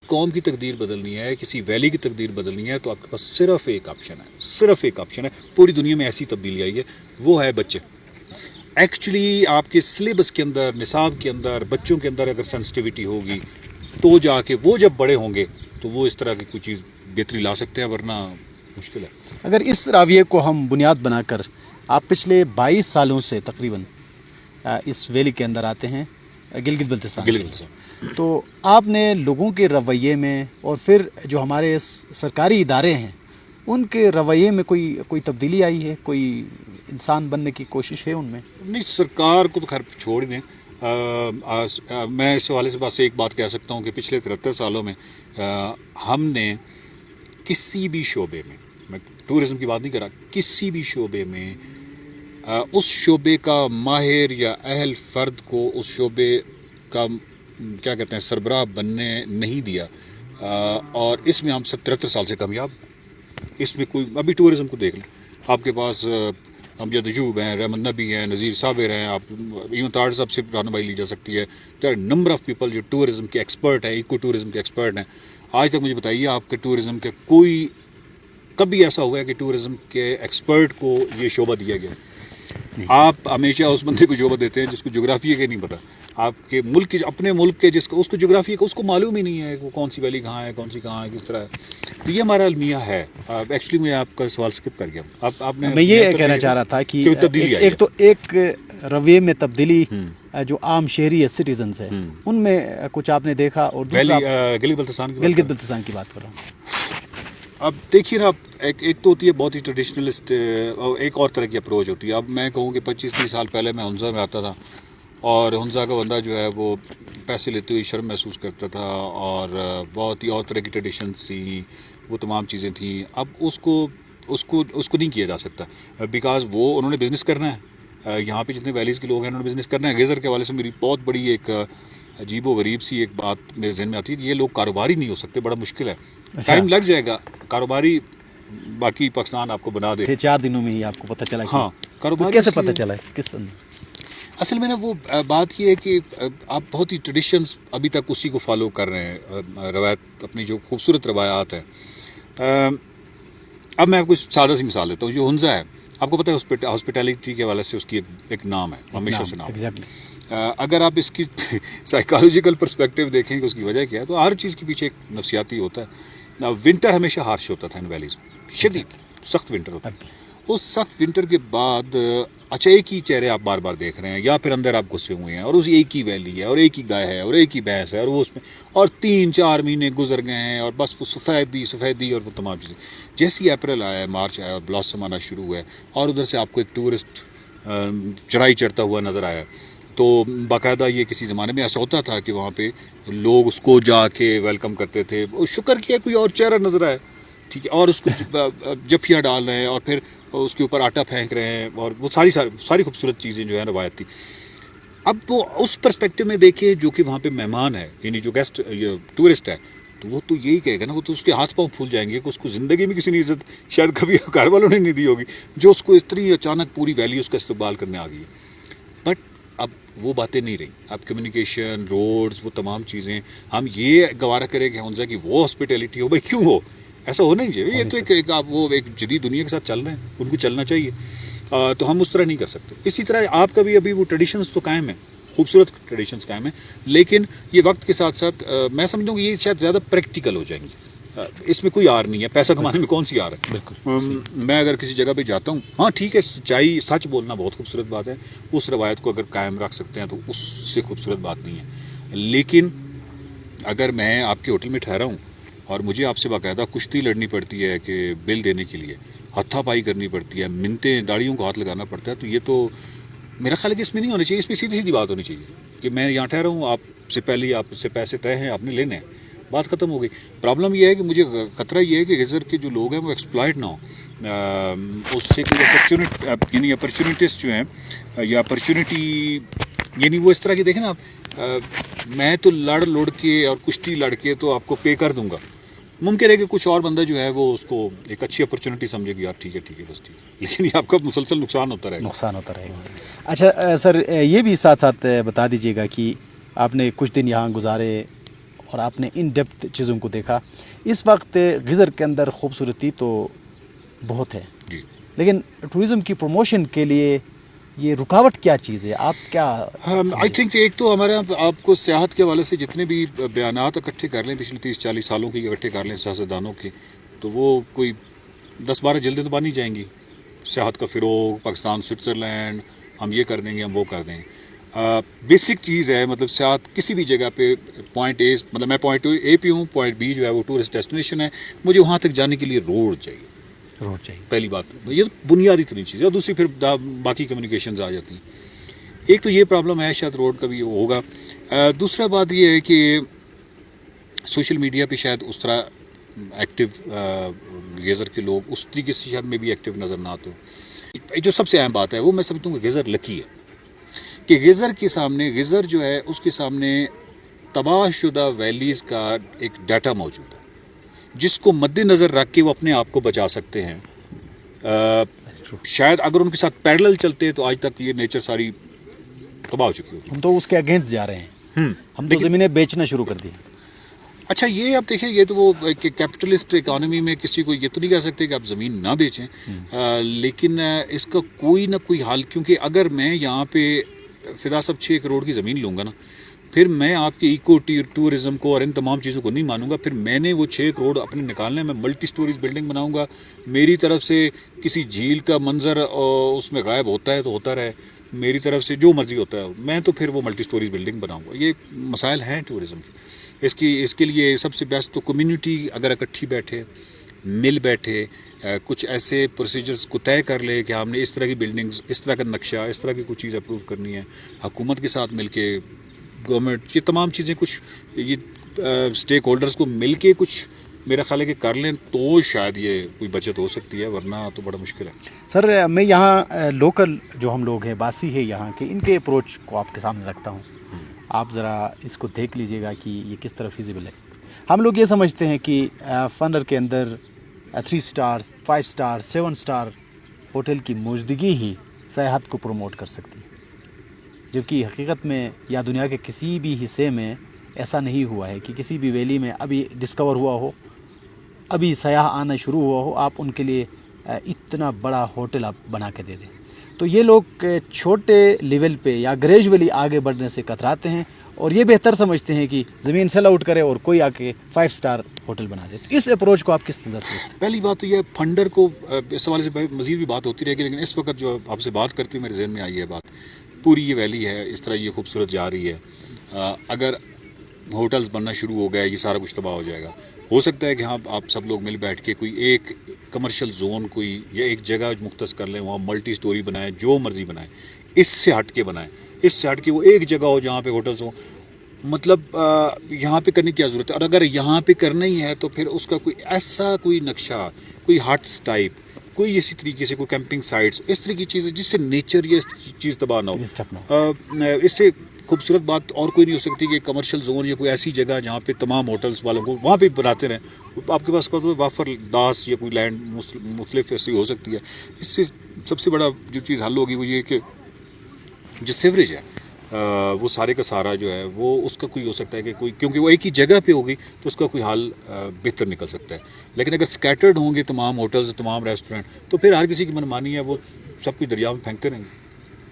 قوم کی تقدیر بدلنی ہے, کسی ویلی کی تقدیر بدلنی ہے, تو آپ کے پاس صرف ایک آپشن ہے, صرف ایک آپشن ہے. پوری دنیا میں ایسی تبدیلی آئی ہے, وہ ہے بچے. ایکچولی آپ کے سلیبس کے اندر, نصاب کے اندر, بچوں کے اندر اگر سینسٹیوٹی ہوگی تو جا کے وہ جب بڑے ہوں گے تو وہ اس طرح کی کوئی چیز بہتری لا سکتے ہیں, ورنہ مشکل ہے. اگر اس راویے کو ہم بنیاد بنا کر, آپ پچھلے 22 سالوں سے تقریباً اس ویلی کے اندر آتے ہیں, گلگت بلتستان, تو آپ نے لوگوں کے رویے میں اور پھر جو ہمارے سرکاری ادارے ہیں ان کے رویے میں کوئی تبدیلی آئی ہے, کوئی انسان بننے کی کوشش ہے ان میں؟ نہیں, سرکار کو تو خیر چھوڑ دیں. میں اس حوالے سے بس ایک بات کہہ سکتا ہوں کہ پچھلے 73 سالوں میں ہم نے کسی بھی شعبے میں ٹورزم کی بات نہیں کر رہا, کسی بھی شعبے میں اس شعبے کا ماہر یا اہل فرد کو اس شعبے کا کیا کہتے ہیں سربراہ بننے نہیں دیا, اور اس میں ہم 73 سال سے کامیاب. اس میں کوئی, ابھی ٹورزم کو دیکھ لیں, آپ کے پاس امجد ایوب ہیں, رحمت نبی ہیں, نذیر صابر ہیں, آپ ایون طاہر صاحب سے رہنمائی لی جا سکتی ہے. There are number of people جو ٹورزم کے ایکسپرٹ ہیں, ایکو ٹورزم کے ایکسپرٹ ہیں. آج تک مجھے بتائیے آپ کے ٹورزم کے کوئی کبھی ایسا ہوا ہے کہ ٹورزم کے ایکسپرٹ کو یہ شعبہ دیا گیا؟ آپ ہمیشہ اس بندے کو شعبہ دیتے ہیں جس کو جغرافیہ کے نہیں پتہ. آپ کے ملک کے, اپنے ملک کے جس کو, اس کو جغرافیہ کا اس کو معلوم ہی نہیں ہے کہ وہ کون سی ویلی کہاں ہے, کون سی کہاں ہے, کس طرح ہے. تو یہ ہمارا المیہ ہے. ایکچولی میں آپ کا سوال سکپ کر گیا. آپ نے, میں یہ کہنا چاہ رہا تھا کہ ایک تو ایک رویے میں تبدیلی جو عام شہری ہے, سٹیزنز ہے, ان میں کچھ آپ نے دیکھا, اور دوسرا گلگت بلتستان کی بات کر رہا ہوں. اب دیکھیے نا, ایک تو ہوتی ہے بہت ہی ٹریڈیشنلسٹ, ایک اور طرح کی اپروچ ہوتی ہے. اب میں کہوں کہ 25-30 سال پہلے میں ہنزا میں آتا تھا, اور ہنزا کا بندہ جو ہے وہ پیسے لیتے ہوئے شرم محسوس کرتا تھا, اور بہت ہی اور طرح کی ٹریڈیشنس تھیں, وہ تمام چیزیں تھیں. اب اس کو نہیں کیا جا سکتا, بیکاز وہ انہوں نے بزنس کرنا ہے. یہاں پہ جتنے ویلیز کے لوگ ہیں انہوں نے بزنس کرنا ہے. گیزر کے حوالے سے میری بہت بڑی ایک عجیب و غریب سی ایک بات میرے ذہن میں آتی ہے کہ یہ لوگ کاروباری نہیں ہو سکتے, بڑا مشکل ہے, ٹائم لگ جائے گا. کاروباری باقی پاکستان آپ کو بنا دے 4 دنوں میں ہی آپ کو پتہ چلا. ہاں, کاروباری کیسے پتہ چلا ہے, کس اصل میں نا وہ بات یہ ہے کہ آپ بہت ہی ٹریڈیشنز ابھی تک اسی کو فالو کر رہے ہیں, روایت, اپنی جو خوبصورت روایات ہیں. اب میں آپ کو سادہ سی مثال دیتا ہوں. جو ہنزا ہے, آپ کو پتہ ہے ہاسپٹیلٹی کے حوالے سے اس کی ایک نام ہے, ہمیشہ سے نام. اگر آپ اس کی سائیکالوجیکل پرسپیکٹیو دیکھیں کہ اس کی وجہ کیا ہے, تو ہر چیز کے پیچھے ایک نفسیاتی ہوتا ہے. ونٹر ہمیشہ ہارش ہوتا تھا ان ویلیز میں, شدید سخت ونٹر ہوتا ہے. اس سخت ونٹر کے بعد اچھا ایک ہی چہرے آپ بار بار دیکھ رہے ہیں, یا پھر اندر آپ گھسے ہوئے ہیں, اور اس ایک ہی ویلی ہے, اور ایک ہی گائے ہے, اور ایک ہی بھینس ہے, اور وہ اس میں, اور 3-4 مہینے گزر گئے ہیں, اور بس وہ سفیدی اور وہ تمام چیزیں. جیسی اپریل آیا, مارچ آیا, بلاسم آنا شروع ہوا ہے, اور ادھر سے آپ کو ایک ٹورسٹ چڑھائی چڑھتا ہوا نظر آیا. تو باقاعدہ یہ کسی زمانے میں ایسا ہوتا تھا کہ وہاں پہ لوگ اس کو جا کے ویلکم کرتے تھے, شکر کیا کوئی اور چہرہ نظر آیا, ٹھیک ہے, اور اس کو جفیاں ڈال رہے ہیں, اور پھر اس کے اوپر آٹا پھینک رہے ہیں, اور وہ ساری خوبصورت چیزیں جو ہیں روایت تھی. اب وہ اس پرسپیکٹو میں دیکھے جو کہ وہاں پہ مہمان ہے, یعنی جو گیسٹ ٹورسٹ ہے, تو وہ تو یہی کہے گا نا, وہ تو اس کے ہاتھ پاؤں پھول جائیں گے کہ اس کو زندگی میں کسی نے عزت شاید کبھی گھر والوں نے نہیں دی ہوگی, جو اس کو اس طرح اچانک پوری ویلی اس کا استقبال کرنے آ گئی ہے. بٹ اب وہ باتیں نہیں رہیں. اب کمیونیکیشن, روڈز, وہ تمام چیزیں, ہم یہ گوارہ کریں کہ ہنزا کی وہ ہاسپٹیلٹی ہو, بھائی کیوں ہو, ایسا ہونا ہی چاہیے. یہ تو ایک آپ وہ ایک جدید دنیا کے ساتھ چل رہے ہیں, ان کو چلنا چاہیے, تو ہم اس طرح نہیں کر سکتے. اسی طرح آپ کا بھی ابھی وہ ٹریڈیشنز تو قائم ہیں, خوبصورت ٹریڈیشنز قائم ہیں, لیکن یہ وقت کے ساتھ ساتھ میں سمجھتا ہوں کہ یہ شاید زیادہ پریکٹیکل ہو جائیں گی. اس میں کوئی آر نہیں ہے, پیسہ کمانے میں کون سی آر ہے. بالکل, میں اگر کسی جگہ پہ جاتا ہوں, ہاں ٹھیک ہے, سچائی, سچ بولنا بہت خوبصورت بات ہے, اس روایت کو اگر قائم رکھ سکتے ہیں تو اس سے خوبصورت بات نہیں ہے. لیکن اگر میں آپ کے ہوٹل میں ٹھہرا ہوں اور مجھے آپ سے باقاعدہ کشتی لڑنی پڑتی ہے کہ بل دینے کے لیے, ہتھا پائی کرنی پڑتی ہے, منتیں, داڑیوں کو ہاتھ لگانا پڑتا ہے, تو یہ تو میرا خیال ہے کہ اس میں نہیں ہونی چاہیے. اس میں سیدھی سیدھی بات ہونی چاہیے کہ میں یہاں ٹھہرا ہوں, آپ سے پہلے آپ سے پیسے طے ہیں, آپ نے لینے ہیں, بات ختم ہو گئی. پرابلم یہ ہے کہ مجھے خطرہ یہ ہے کہ گیزر کے جو لوگ ہیں وہ ایکسپلائٹ نہ ہوں, اس سے کوئی یعنی اپرچونیٹیز جو ہیں, یا اپرچونیٹی, یعنی وہ اس طرح کی دیکھیں نا آپ, میں تو لڑ کے اور کشتی لڑ کے تو آپ کو پے کر دوں گا. ممکن ہے کہ کچھ اور بندہ جو ہے وہ اس کو ایک اچھی اپرچونیٹی سمجھے گی, یار ٹھیک ہے بس ٹھیک ہے, لیکن یہ آپ کا مسلسل نقصان ہوتا رہے گا. اچھا سر, یہ بھی ساتھ ساتھ بتا دیجیے گا کہ آپ نے کچھ دن یہاں گزارے, اور آپ نے ان ڈیپتھ چیزوں کو دیکھا. اس وقت گزر کے اندر خوبصورتی تو بہت ہے جی. لیکن ٹورزم کی پروموشن کے لیے یہ رکاوٹ کیا چیز ہے؟ آپ کیا آئی تھنک ایک تو ہمارے یہاں آپ کو سیاحت کے حوالے سے جتنے بھی بیانات اکٹھے کر لیں پچھلے 30-40 سالوں کے اکٹھے کر لیں سیاستدانوں کے, تو وہ کوئی 10-12 جلدیں تو بن ہی جائیں گی. سیاحت کا فروغ, پاکستان سوئٹزرلینڈ, ہم یہ کر دیں گے, ہم وہ کر دیں گے. بیسک چیز ہے, مطلب سیاحت کسی بھی جگہ پہ پوائنٹ اے, مطلب میں پوائنٹ اے پہ ہوں, پوائنٹ بی جو ہے وہ ٹورسٹ ڈیسٹینیشن ہے, مجھے وہاں تک جانے کے لیے روڈ چاہیے. روڈ چاہیے, پہلی بات یہ بنیادی ترین چیز ہے. اور دوسری پھر باقی کمیونیکیشنز آ جاتی ہیں. ایک تو یہ پرابلم ہے, شاید روڈ کا بھی ہوگا. دوسرا بات یہ ہے کہ سوشل میڈیا پہ شاید اس طرح ایکٹیو گیزر کے لوگ اس طریقے سے شاید میں بھی ایکٹیو نظر نہ آتے ہوں. جو سب سے اہم بات ہے وہ میں سمجھتا ہوں کہ گیزر لکی ہے, کہ گیزر کے سامنے, گیزر جو ہے اس کے سامنے تباہ شدہ ویلیز کا ایک ڈیٹا موجود ہے جس کو مد نظر رکھ کے وہ اپنے آپ کو بچا سکتے ہیں. شاید اگر ان کے ساتھ پیرلل چلتے تو آج تک یہ نیچر ساری تباہ ہو چکی ہوتی. ہم تو اس کے اگینسٹ جا رہے ہیں, ہم تو زمینیں بیچنا شروع کر دی. اچھا یہ آپ دیکھیں, یہ تو وہ کیپٹلسٹ اکانومی میں کسی کو یہ تو نہیں کہہ سکتے کہ آپ زمین نہ بیچیں, لیکن اس کا کوئی نہ کوئی حل, کیونکہ اگر میں یہاں پہ فدا صاحب 6 کروڑ کی زمین لوں گا نا, پھر میں آپ کے ایکو ٹورزم کو اور ان تمام چیزوں کو نہیں مانوں گا. پھر میں نے وہ 6 کروڑ اپنے نکالنے ہیں, میں ملٹی سٹوریز بلڈنگ بناؤں گا. میری طرف سے کسی جھیل کا منظر اس میں غائب ہوتا ہے تو ہوتا رہے, میری طرف سے جو مرضی ہوتا ہے, میں تو پھر وہ ملٹی سٹوریز بلڈنگ بناؤں گا. یہ مسائل ہیں ٹورزم کے. اس کے لیے سب سے بیسٹ تو کمیونٹی اگر اکٹھی بیٹھے, مل بیٹھے, کچھ ایسے پروسیجرز کو طے کر لے کہ ہم نے اس طرح کی بلڈنگز, اس طرح کا نقشہ, اس طرح کی کچھ چیز اپروو کرنی ہے, حکومت کے ساتھ مل کے, گورنمنٹ, یہ تمام چیزیں کچھ یہ اسٹیک ہولڈرز کو مل کے کچھ میرا خیال ہے کہ کر لیں تو شاید یہ کوئی بچت ہو سکتی ہے, ورنہ تو بڑا مشکل ہے. سر میں یہاں لوکل جو ہم لوگ ہیں, باسی ہے یہاں کے, ان کے اپروچ کو آپ کے سامنے رکھتا ہوں. آپ ذرا اس کو دیکھ لیجئے گا کہ یہ کس طرح فیزیبل ہے. ہم لوگ یہ سمجھتے ہیں کہ فنر کے اندر 3 سٹار, 5 سٹار, 7 سٹار ہوٹل کی موجودگی ہی سیاحت کو پروموٹ کر سکتی ہے, جبکہ حقیقت میں یا دنیا کے کسی بھی حصے میں ایسا نہیں ہوا ہے کہ کسی بھی ویلی میں ابھی ڈسکور ہوا ہو, ابھی سیاح آنا شروع ہوا ہو, آپ ان کے لیے اتنا بڑا ہوٹل آپ بنا کے دے دیں. تو یہ لوگ چھوٹے لیول پہ یا گریجولی آگے بڑھنے سے کتراتے ہیں اور یہ بہتر سمجھتے ہیں کہ زمین سیل آؤٹ کرے اور کوئی آ کے 5 سٹار ہوٹل بنا دے. تو اس اپروچ کو آپ کس نظر سے دیکھتے ہیں؟ پہلی بات تو یہ فنڈر کو اس حوالے سے مزید بھی بات ہوتی رہے گی, لیکن اس وقت جو آپ سے بات کرتی ہوں میرے ذہن میں آئی ہے بات, پوری یہ ویلی ہے اس طرح یہ خوبصورت جا رہی ہے, اگر ہوٹلز بننا شروع ہو گیا یہ سارا کچھ تباہ ہو جائے گا. ہو سکتا ہے کہ ہاں آپ سب لوگ مل بیٹھ کے کوئی ایک کمرشل زون کوئی یا ایک جگہ مختص کر لیں, وہاں ملٹی سٹوری بنائیں, جو مرضی بنائیں, اس سے ہٹ کے بنائیں, اس سے ہٹ کے وہ ایک جگہ ہو جہاں پہ ہوٹلز ہوں. مطلب یہاں پہ کرنے کی کیا ضرورت ہے, اور اگر یہاں پہ کرنا ہی ہے تو پھر اس کا کوئی ایسا کوئی نقشہ, کوئی ہٹس ٹائپ, کوئی اسی طریقے سے کوئی کیمپنگ سائٹس, اس طرح کی چیزیں جس سے نیچر یا چیز تباہ نہ ہو. اس سے خوبصورت بات اور کوئی نہیں ہو سکتی کہ کمرشل زون یا کوئی ایسی جگہ جہاں پہ تمام ہوٹلز والوں کو وہاں پہ بناتے رہیں. آپ کے پاس وافر داس یا کوئی لینڈ مختلف ایسی ہو سکتی ہے. اس سے سب سے بڑا جو چیز حل ہوگی وہ یہ کہ جو سیوریج ہے وہ سارے کا سارا جو ہے وہ اس کا کوئی ہو سکتا ہے کہ کوئی, کیونکہ وہ ایک ہی جگہ پہ ہوگی تو اس کا کوئی حل بہتر نکل سکتا ہے. لیکن اگر سکیٹرڈ ہوں گے تمام ہوٹلز, تمام ریسٹورینٹ, تو پھر ہر کسی کی منمانی ہے, وہ سب کچھ دریا میں پھینکتے رہیں گے.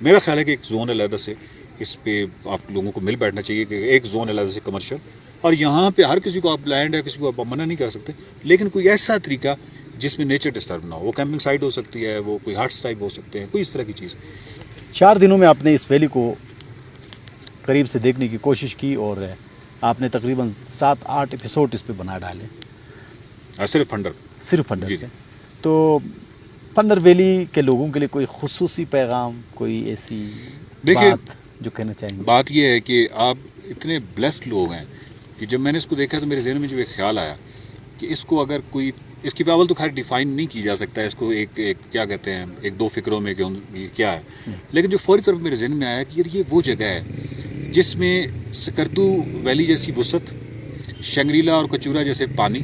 میرا خیال ہے کہ ایک زون علیحدہ سے اس پہ آپ لوگوں کو مل بیٹھنا چاہیے کہ ایک زون علیحدہ سے کمرشل, اور یہاں پہ ہر کسی کو آپ لینڈ ہے کسی کو آپ منع نہیں کر سکتے, لیکن کوئی ایسا طریقہ جس میں نیچر ڈسٹرب نہ ہو. وہ کیمپنگ سائٹ ہو سکتی ہے, وہ کوئی ہٹس ٹائپ ہو سکتے ہیں, کوئی اس طرح کی چیز. 4 دنوں میں آپ نے اس ویلی کو قریب سے دیکھنے کی کوشش کی اور آپ نے تقریباً 7-8 ایپیسوڈ اس پہ بنا ڈالے, صرف فنڈر جی. تو فنر ویلی کے لوگوں کے لیے کوئی خصوصی پیغام, کوئی ایسی بات جو کہنا چاہیں گے؟ بات یہ ہے کہ آپ اتنے بلیسڈ لوگ ہیں کہ جب میں نے اس کو دیکھا تو میرے ذہن میں جو ایک خیال آیا کہ اس کو اگر کوئی, اس کی باول تو خیر ڈیفائن نہیں کی جا سکتا ہے, اس کو ایک کیا کہتے ہیں, 1-2 فکروں میں کہ یہ کیا ہے, لیکن جو فوری طور پر میرے ذہن میں آیا کہ یہ وہ جگہ ہے جس میں سکردو ویلی جیسی وسعت, شنگریلا اور کچورا جیسے پانی,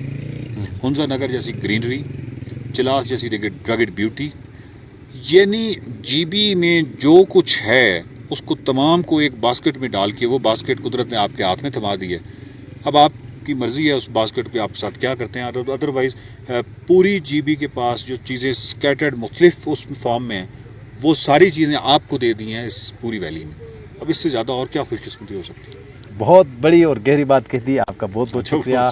ہنزا نگر جیسی گرینری, چلاس جیسی رگڈ بیوٹی, یعنی جی بی میں جو کچھ ہے اس کو تمام کو ایک باسکٹ میں ڈال کے, وہ باسکٹ قدرت نے آپ کے ہاتھ میں تھما دی ہے, اب آپ کی مرضی ہے اس باسکٹ پہ آپ ساتھ کیا کرتے ہیں. ادروائز پوری جی بی کے پاس جو چیزیں اسکیٹرڈ مختلف اس فارم میں ہیں وہ ساری چیزیں آپ کو دے دی ہیں اس پوری ویلی میں. اب اس سے زیادہ اور کیا خوش قسمتی ہو سکتی ہے. بہت بڑی اور گہری بات کہہ دی, آپ کا بہت بہت شکریہ.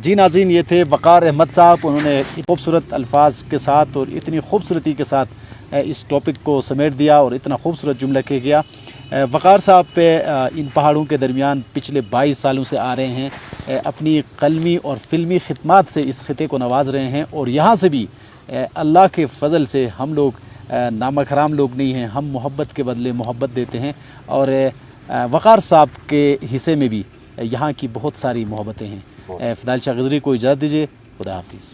جی ناظرین, یہ تھے وقار احمد صاحب. انہوں نے خوبصورت الفاظ کے ساتھ اور اتنی خوبصورتی کے ساتھ اس ٹاپک کو سمیٹ دیا اور اتنا خوبصورت جملہ کہہ گیا. وقار صاحب پہ ان پہاڑوں کے درمیان پچھلے 22 سالوں سے آ رہے ہیں, اپنی قلمی اور فلمی خدمات سے اس خطے کو نواز رہے ہیں, اور یہاں سے بھی اللہ کے فضل سے ہم لوگ نامک حرام لوگ نہیں ہیں, ہم محبت کے بدلے محبت دیتے ہیں, اور وقار صاحب کے حصے میں بھی یہاں کی بہت ساری محبتیں ہیں. فضائل شاہ غزری کو اجازت دیجیے, خدا حافظ.